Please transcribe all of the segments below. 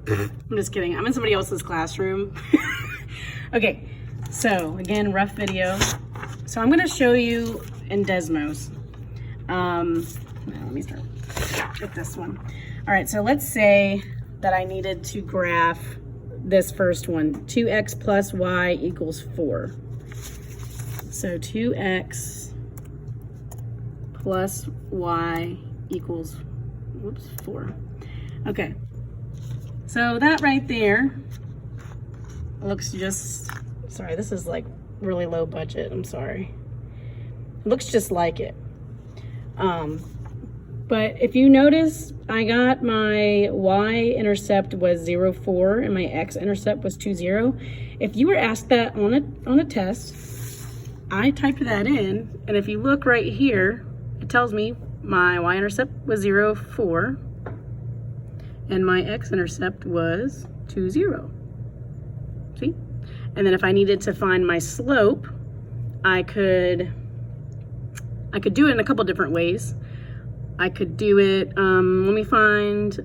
I'm just kidding. I'm in somebody else's classroom. Okay, so again, rough video. So I'm gonna show you in Desmos. Let me start with this one. All right, so let's say that I needed to graph this first one, 2x plus y equals 4. So 2x plus y equals, 4. Okay, so that right there looks just, sorry, this is like really low budget, I'm sorry. It looks just like it. But if you notice, I got my y-intercept was 0, 4, and my x-intercept was 2, 0. If you were asked that on a test, I typed that in, and if you look right here, it tells me my y-intercept was 0, 4, and my x-intercept was 2, 0. See? And then if I needed to find my slope, I could do it in a couple different ways. I could do it, let me find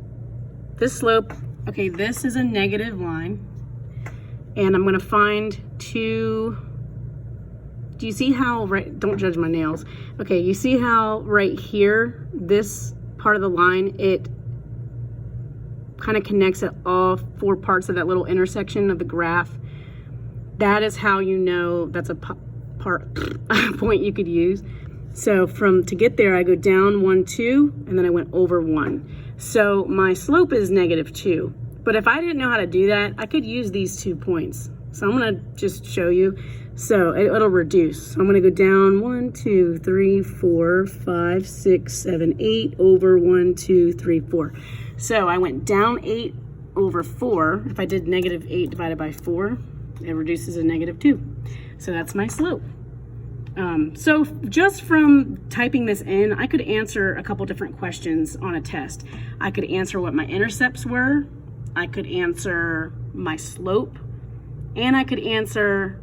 this slope. Okay, this is a negative line. And I'm gonna find do you see how, right, don't judge my nails. Okay, you see how right here, this part of the line, it kind of connects at all 4 parts of that little intersection of the graph. That is how you know that's a point you could use. So to get there, I go down 1, 2, and then I went over 1. So my slope is -2. But if I didn't know how to do that, I could use these 2 points. So I'm gonna just show you. So it'll reduce. So I'm gonna go down 1, 2, 3, 4, 5, 6, 7, 8 over 1, 2, 3, 4. So I went down 8 over 4. If I did -8 divided by 4, it reduces to -2. So that's my slope. So just from typing this in, I could answer a couple different questions on a test. I could answer what my intercepts were, I could answer my slope, and I could answer,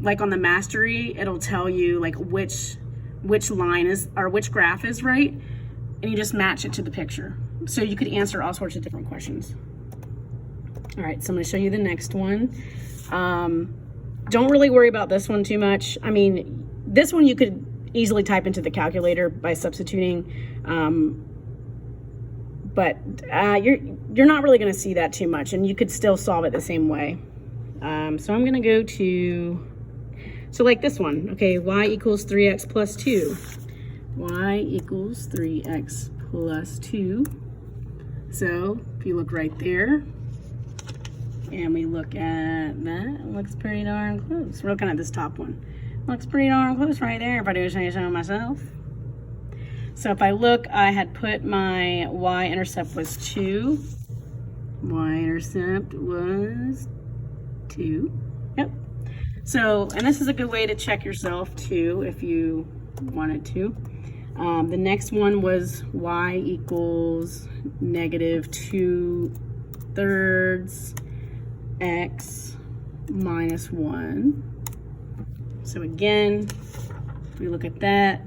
like on the mastery, it'll tell you like which line is, or which graph is right, and you just match it to the picture. So you could answer all sorts of different questions. All right, so I'm gonna show you the next one. Don't really worry about this one too much. I mean, this one you could easily type into the calculator by substituting, but you're not really going to see that too much, and you could still solve it the same way. So I'm going to go to, so like this one, okay, y equals 3x plus 2. Y equals 3x plus 2. So if you look right there, and we look at that, it looks pretty darn close. We're looking at this top one. Looks pretty darn close right there, if I do say so myself. So if I look, I had put my y-intercept was 2. Y-intercept was 2. Yep. So, and this is a good way to check yourself too, if you wanted to. The next one was y equals -2/3 x minus 1. So again, if we look at that,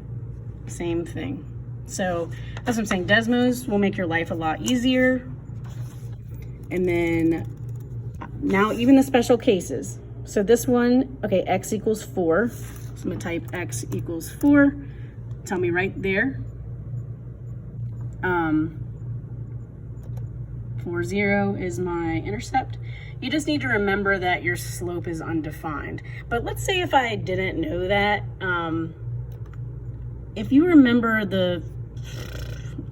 same thing. So that's what I'm saying. Desmos will make your life a lot easier. And then now even the special cases. So this one, okay, x equals 4. So I'm gonna type x equals 4. Tell me right there. 4, 0 is my intercept. You just need to remember that your slope is undefined. But let's say if I didn't know that, if you remember the,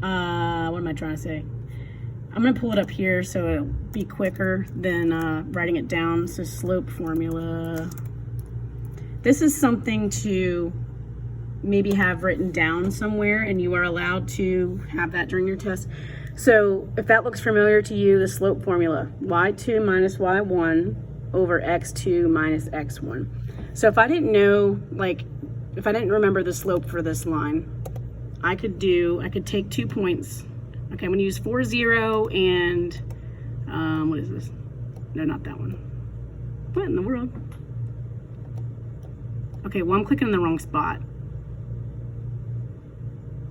what am I trying to say? I'm gonna pull it up here so it'll be quicker than writing it down. So slope formula. This is something to maybe have written down somewhere, and you are allowed to have that during your test. So if that looks familiar to you, the slope formula, y2 minus y1 over x2 minus x1. So if I didn't know, like, if I didn't remember the slope for this line, I could take 2 points. Okay, I'm gonna use 4, 0 and, what is this? No, not that one. What in the world? Okay, well, I'm clicking in the wrong spot.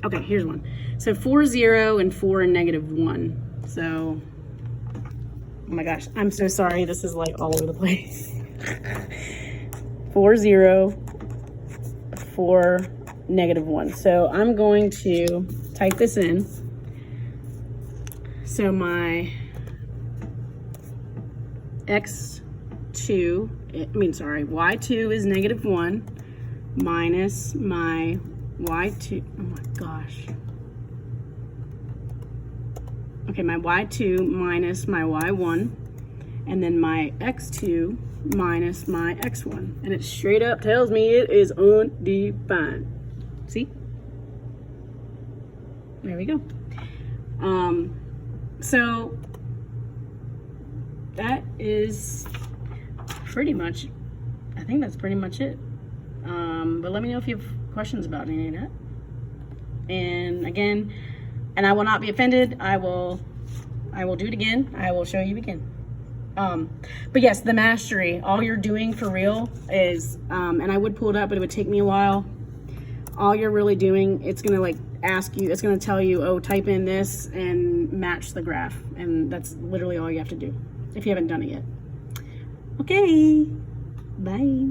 Okay, here's one. So 4, 0 and 4 and -1. So Oh my gosh, I'm so sorry. This is like all over the place. 4, 0, 4, -1. So I'm going to type this in. So my y2 is -1 minus my y2, oh my gosh. Okay, my y2 minus my y1, and then my x2 minus my x1. And it straight up tells me it is undefined. See? There we go. So that is pretty much, I think that's pretty much it. But let me know if you have questions about any of that. And again, and I will not be offended. I will do it again. I will show you again. But yes, the mastery, all you're doing for real is, and I would pull it up, but it would take me a while. All you're really doing, it's gonna like ask you, it's gonna tell you, oh, type in this and match the graph. And that's literally all you have to do if you haven't done it yet. Okay, bye.